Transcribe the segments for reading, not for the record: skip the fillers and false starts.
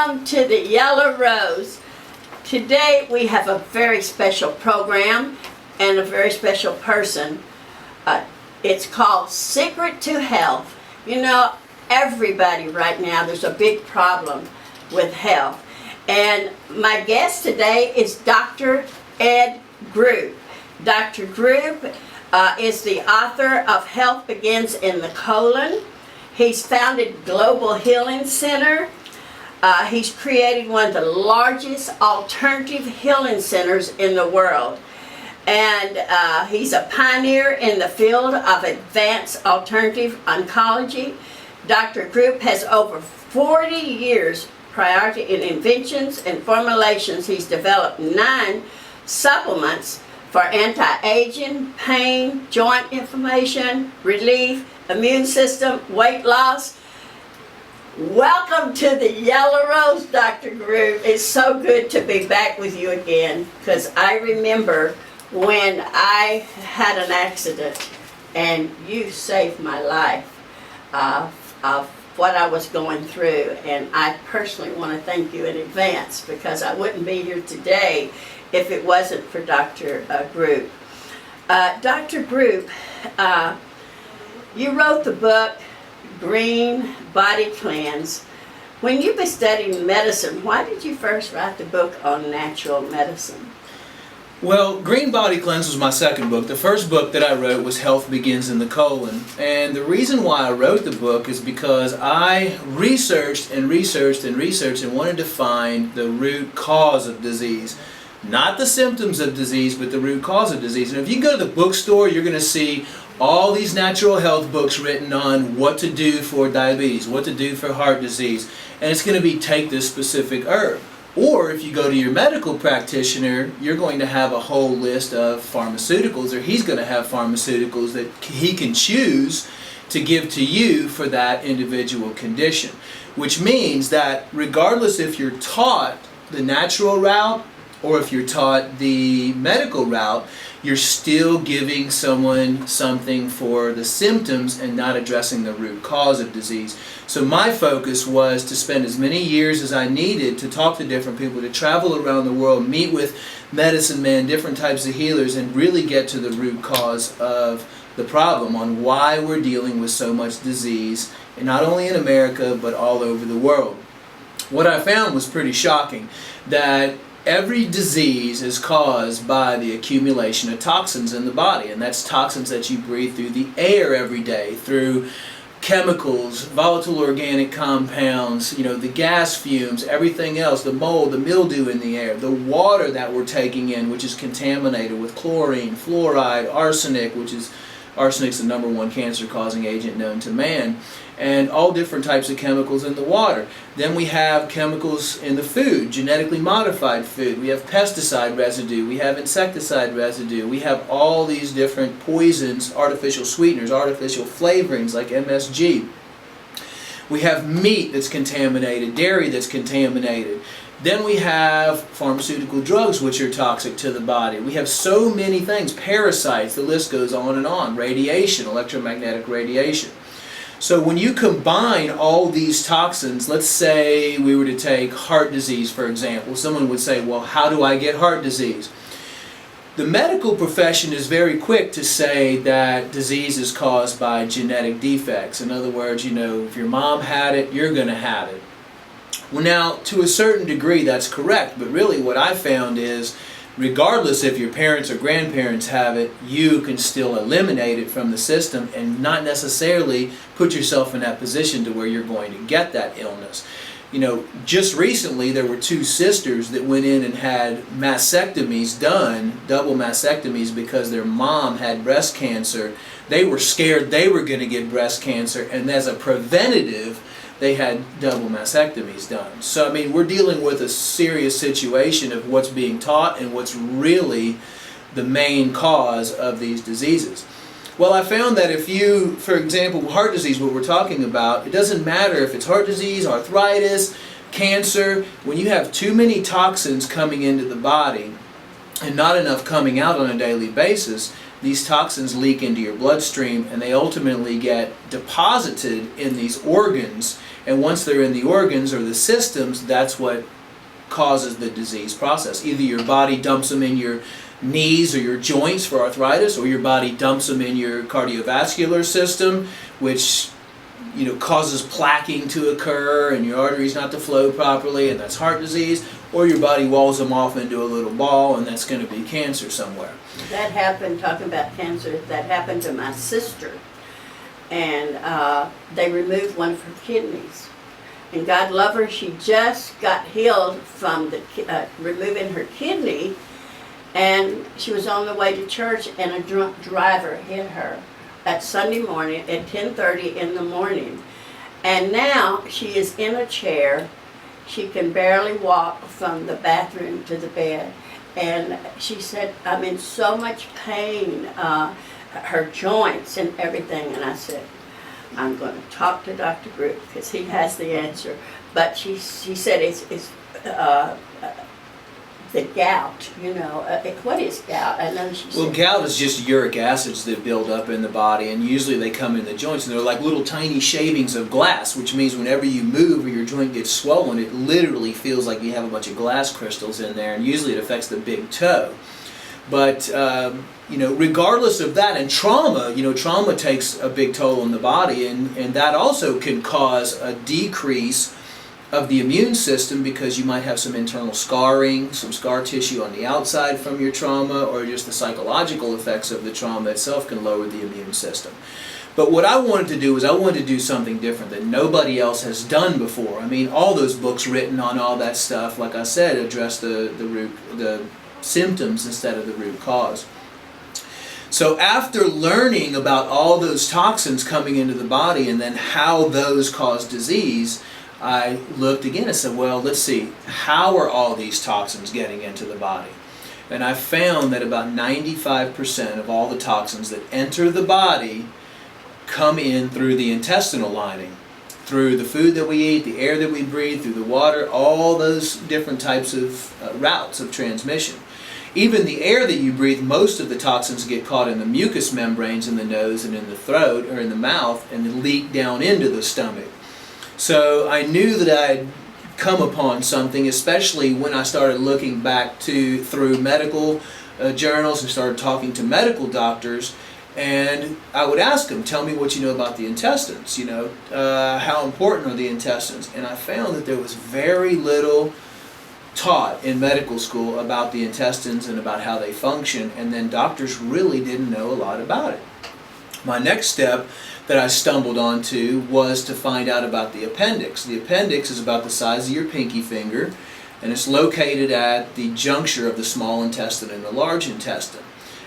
Welcome to the Yellow Rose. Today we have a very special program and a very special person. It's called Secret to Health. You know, everybody right now, there's a big problem with health. And my guest today is Dr. Ed Group. Dr. Group is the author of Health Begins in the Colon. He's founded Global Healing Center. He's created one of the largest alternative healing centers in the world. And he's a pioneer in the field of advanced alternative oncology. Dr. Group has over 40 years priority in inventions and formulations. He's developed 9 supplements for anti-aging, pain, joint inflammation, relief, immune system, weight loss. Welcome to the Yellow Rose, Dr. Group. It's so good to be back with you again, because I remember when I had an accident and you saved my life of what I was going through, and I personally want to thank you in advance, because I wouldn't be here today if it wasn't for Dr. Group. Dr. Group, you wrote the book Green Body Cleanse. When you've been studying medicine, why did you first write the book on natural medicine? Well, Green Body Cleanse was my second book. The first book that I wrote was Health Begins in the Colon. And the reason why I wrote the book is because I researched and wanted to find the root cause of disease. Not the symptoms of disease, but the root cause of disease. And if you go to the bookstore, you're going to see all these natural health books written on what to do for diabetes, what to do for heart disease. And it's going to be take this specific herb. Or if you go to your medical practitioner, you're going to have a whole list of pharmaceuticals, or he's going to have pharmaceuticals that he can choose to give to you for that individual condition. Which means that regardless if you're taught the natural route or if you're taught the medical route, you're still giving someone something for the symptoms and not addressing the root cause of disease. So my focus was to spend as many years as I needed to talk to different people, to travel around the world, meet with medicine men, different types of healers, and really get to the root cause of the problem on why we're dealing with so much disease, and not only in America, but all over the world. What I found was pretty shocking, that every disease is caused by the accumulation of toxins in the body, and that's toxins that you breathe through the air every day, through chemicals, volatile organic compounds, the gas fumes, everything else, the mold, the mildew in the air, the water that we're taking in, which is contaminated with chlorine, fluoride, arsenic, arsenic's the #1 cancer-causing agent known to man, and all different types of chemicals in the water. Then we have chemicals in the food, genetically modified food. We have pesticide residue, we have insecticide residue, we have all these different poisons, artificial sweeteners, artificial flavorings like MSG. We have meat that's contaminated, dairy that's contaminated. Then we have pharmaceutical drugs which are toxic to the body. We have so many things, parasites, the list goes on and on, radiation, electromagnetic radiation. So when you combine all these toxins, let's say we were to take heart disease for example, someone would say, well, how do I get heart disease? The medical profession is very quick to say that disease is caused by genetic defects. In other words, if your mom had it, you're going to have it. Well, now, to a certain degree, that's correct, but really what I found is, regardless if your parents or grandparents have it, you can still eliminate it from the system and not necessarily put yourself in that position to where you're going to get that illness. Just recently there were 2 sisters that went in and had mastectomies done, double mastectomies, because their mom had breast cancer. They were scared they were going to get breast cancer, and as a preventative, they had double mastectomies done. So, we're dealing with a serious situation of what's being taught and what's really the main cause of these diseases. Well, I found that if you, for example, heart disease, what we're talking about, it doesn't matter if it's heart disease, arthritis, cancer, when you have too many toxins coming into the body, and not enough coming out on a daily basis, these toxins leak into your bloodstream and they ultimately get deposited in these organs. And once they're in the organs or the systems, that's what causes the disease process. Either your body dumps them in your knees or your joints for arthritis, or your body dumps them in your cardiovascular system, which causes plaquing to occur and your arteries not to flow properly, and that's heart disease, or your body walls them off into a little ball, and that's going to be cancer somewhere. That happened, talking about cancer, that happened to my sister. And they removed one of her kidneys. And God love her, she just got healed from the removing her kidney, and she was on the way to church and a drunk driver hit her that Sunday morning at 10:30 in the morning. And now she is in a chair. She can barely walk from the bathroom to the bed. And she said, I'm in so much pain, her joints and everything. And I said, I'm going to talk to Dr. Group because he has the answer. But she said it's the gout, what is gout? I know she said. Well, gout is just uric acids that build up in the body, and usually they come in the joints, and they're like little tiny shavings of glass, which means whenever you move or your joint gets swollen, it literally feels like you have a bunch of glass crystals in there, and usually it affects the big toe. But, regardless of that, and trauma, trauma takes a big toll on the body, and that also can cause a decrease of the immune system, because you might have some internal scarring, some scar tissue on the outside from your trauma, or just the psychological effects of the trauma itself can lower the immune system. But what I wanted to do is I wanted to do something different that nobody else has done before. I mean, all those books written on all that stuff, like I said, address the symptoms instead of the root cause. So after learning about all those toxins coming into the body and then how those cause disease, I looked again and said, well, let's see, how are all these toxins getting into the body? And I found that about 95% of all the toxins that enter the body come in through the intestinal lining, through the food that we eat, the air that we breathe, through the water, all those different types of routes of transmission. Even the air that you breathe, most of the toxins get caught in the mucous membranes in the nose and in the throat or in the mouth and then leak down into the stomach. So I knew that I'd come upon something, especially when I started looking back through medical journals and started talking to medical doctors, and I would ask them, tell me what you know about the intestines, how important are the intestines? And I found that there was very little taught in medical school about the intestines and about how they function, and then doctors really didn't know a lot about it. My next step that I stumbled onto was to find out about the appendix. The appendix is about the size of your pinky finger, and it's located at the juncture of the small intestine and the large intestine.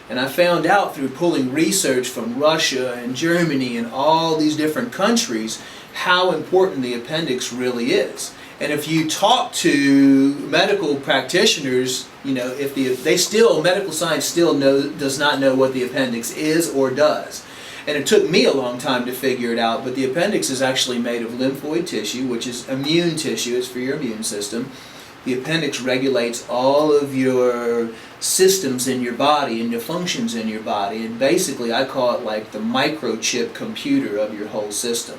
And I found out through pulling research from Russia and Germany and all these different countries how important the appendix really is. And if you talk to medical practitioners, medical science still does not know what the appendix is or does. And it took me a long time to figure it out, but the appendix is actually made of lymphoid tissue, which is immune tissue. It's for your immune system. The appendix regulates all of your systems in your body and the functions in your body. And basically, I call it like the microchip computer of your whole system.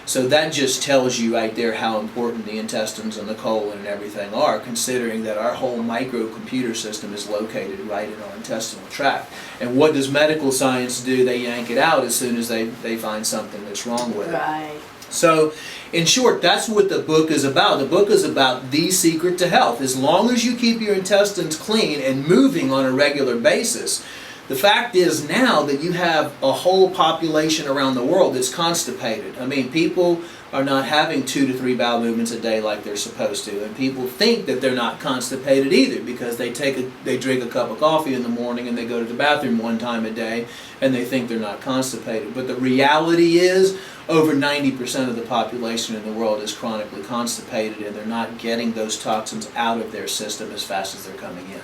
So that just tells you right there how important the intestines and the colon and everything are, considering that our whole microcomputer system is located right in our intestinal tract. And what does medical science do? They yank it out as soon as they find something that's wrong with it. Right. So, in short, that's what the book is about. The book is about the secret to health. As long as you keep your intestines clean and moving on a regular basis, the fact is now that you have a whole population around the world that's constipated. I mean, people are not having 2 to 3 bowel movements a day like they're supposed to. And people think that they're not constipated either because they drink a cup of coffee in the morning and they go to the bathroom 1 time a day and they think they're not constipated. But the reality is over 90% of the population in the world is chronically constipated and they're not getting those toxins out of their system as fast as they're coming in.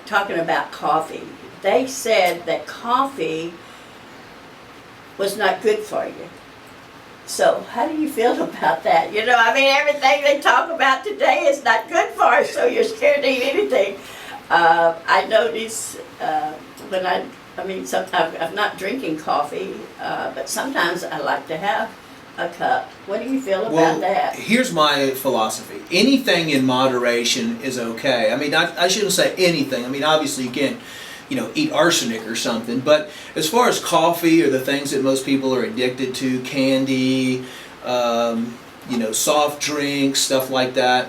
Talking about coffee, they said that coffee was not good for you. So how do you feel about that? You know, I mean, everything they talk about today is not good for us, so you're scared to eat anything. I notice when I'm not drinking coffee, but sometimes I like to have a cup. What do you feel about that? Here's my philosophy. Anything in moderation is okay. I mean, I shouldn't say anything. I mean, obviously you can't, eat arsenic or something. But as far as coffee or the things that most people are addicted to, candy, soft drinks, stuff like that,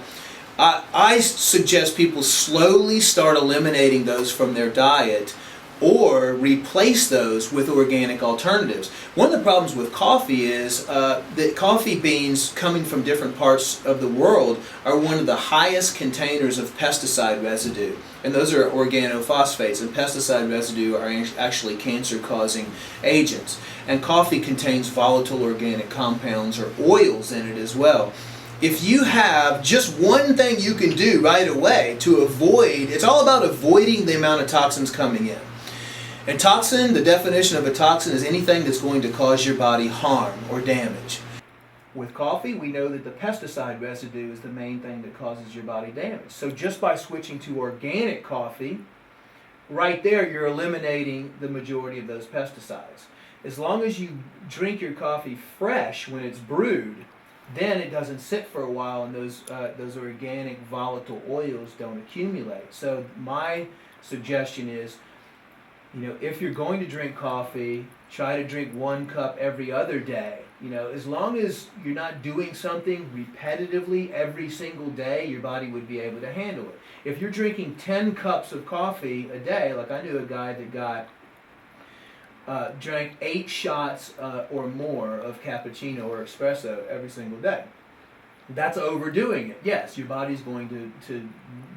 I suggest people slowly start eliminating those from their diet or replace those with organic alternatives. One of the problems with coffee is that coffee beans coming from different parts of the world are one of the highest containers of pesticide residue. And those are organophosphates, and pesticide residue are actually cancer-causing agents. And coffee contains volatile organic compounds or oils in it as well. If you have just one thing you can do right away to avoid, it's all about avoiding the amount of toxins coming in. And toxin, the definition of a toxin is anything that's going to cause your body harm or damage. With coffee, we know that the pesticide residue is the main thing that causes your body damage. So just by switching to organic coffee, right there you're eliminating the majority of those pesticides. As long as you drink your coffee fresh when it's brewed, then it doesn't sit for a while and those organic volatile oils don't accumulate. So my suggestion is, if you're going to drink coffee, try to drink 1 cup every other day. As long as you're not doing something repetitively every single day, your body would be able to handle it. If you're drinking 10 cups of coffee a day, like I knew a guy that drank 8 shots or more of cappuccino or espresso every single day. That's overdoing it. Yes, your body's going to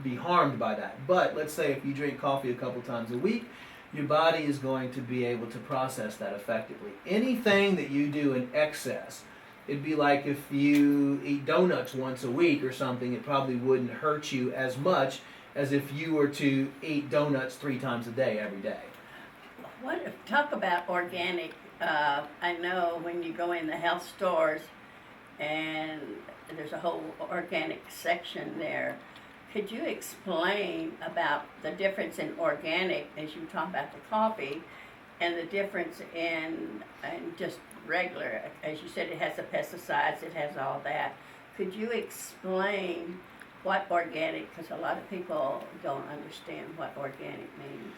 be harmed by that. But let's say if you drink coffee a couple times a week, your body is going to be able to process that effectively. Anything that you do in excess, it'd be like if you eat donuts once a week or something, it probably wouldn't hurt you as much as if you were to eat donuts 3 times a day every day. Talk about organic. I know when you go in the health stores and there's a whole organic section there. Could you explain about the difference in organic, as you talk about the coffee, and the difference in just regular? As you said, it has the pesticides, it has all that. Could you explain what organic, because a lot of people don't understand what organic means.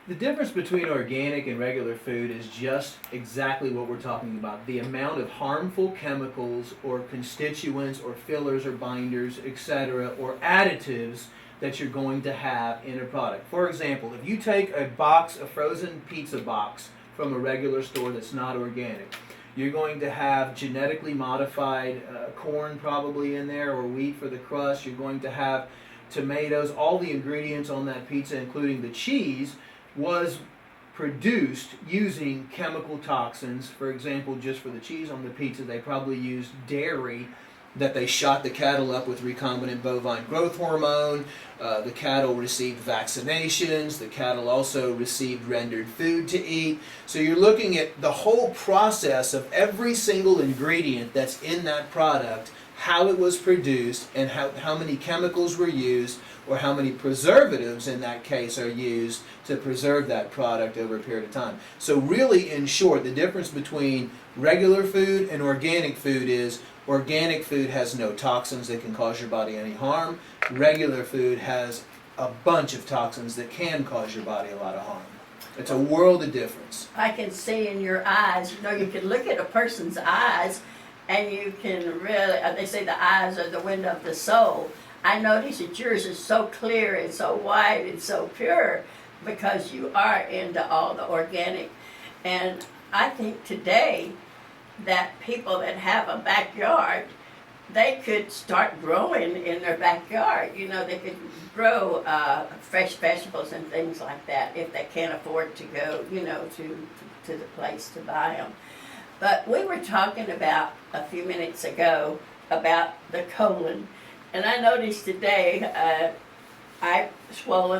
The difference between organic and regular food is just exactly what we're talking about. The amount of harmful chemicals or constituents or fillers or binders, etc., or additives that you're going to have in a product. For example, if you take a frozen pizza box from a regular store that's not organic, you're going to have genetically modified corn probably in there, or wheat for the crust. You're going to have tomatoes. All the ingredients on that pizza, including the cheese, was produced using chemical toxins. For example, just for the cheese on the pizza, they probably used dairy that they shot the cattle up with recombinant bovine growth hormone. The cattle received vaccinations. The cattle also received rendered food to eat. So you're looking at the whole process of every single ingredient that's in that product, how it was produced, and how many chemicals were used, or how many preservatives in that case are used to preserve that product over a period of time. So really, in short, the difference between regular food and organic food is organic food has no toxins that can cause your body any harm. Regular food has a bunch of toxins that can cause your body a lot of harm. It's a world of difference. I can see in your eyes, you can look at a person's eyes and you can really, they say the eyes are the window of the soul. I notice that yours is so clear and so white and so pure because you are into all the organic. And I think today that people that have a backyard, they could start growing in their backyard. They could grow fresh vegetables and things like that if they can't afford to go, to the place to buy them. But we were talking about a few minutes ago about the colon. And I noticed today, I swollen